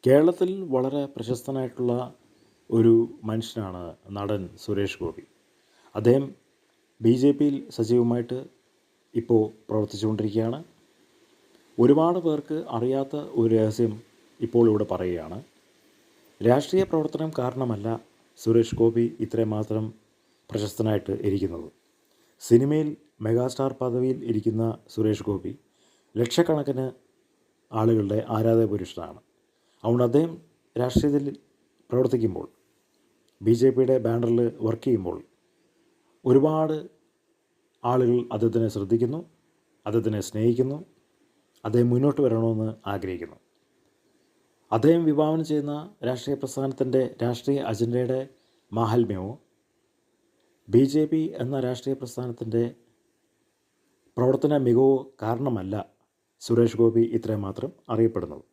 കേരളത്തിൽ വളരെ പ്രശസ്തനായിട്ടുള്ള ഒരു മനുഷ്യനാണ് നടൻ സുരേഷ് ഗോപി. അദ്ദേഹം BJPയിൽ സജീവമായിട്ട് ഇപ്പോൾ പ്രവർത്തിച്ചുകൊണ്ടിരിക്കുകയാണ്. ഒരുപാട് പേർക്ക് അറിയാത്ത ഒരു രഹസ്യം ഇപ്പോൾ ഇവിടെ പറയുകയാണ്. രാഷ്ട്രീയ പ്രവർത്തനം കാരണമല്ല സുരേഷ് ഗോപി ഇത്രയും മാത്രം പ്രശസ്തനായിട്ട് ഇരിക്കുന്നത്. സിനിമയിൽ മെഗാസ്റ്റാർ പദവിയിൽ ഇരിക്കുന്ന സുരേഷ് ഗോപി ലക്ഷക്കണക്കിന് ആളുകളുടെ ആരാധക പുരുഷനാണ്. അതുകൊണ്ട് അദ്ദേഹം രാഷ്ട്രീയത്തിൽ പ്രവർത്തിക്കുമ്പോൾ, BJPയുടെ ബാനറിൽ വർക്ക് ചെയ്യുമ്പോൾ ഒരുപാട് ആളുകൾ അദ്ദേഹത്തിനെ ശ്രദ്ധിക്കുന്നു, അദ്ദേഹത്തിനെ സ്നേഹിക്കുന്നു, അദ്ദേഹം മുന്നോട്ട് വരണമെന്ന് ആഗ്രഹിക്കുന്നു. അദ്ദേഹം വിഭാവനം ചെയ്യുന്ന രാഷ്ട്രീയ പ്രസ്ഥാനത്തിൻ്റെ രാഷ്ട്രീയ അജണ്ടയുടെ മാഹാത്മ്യമോ BJP എന്ന രാഷ്ട്രീയ പ്രസ്ഥാനത്തിൻ്റെ പ്രവർത്തന മികവോ കാരണമല്ല സുരേഷ് ഗോപി ഇത്രയും മാത്രം അറിയപ്പെടുന്നത്.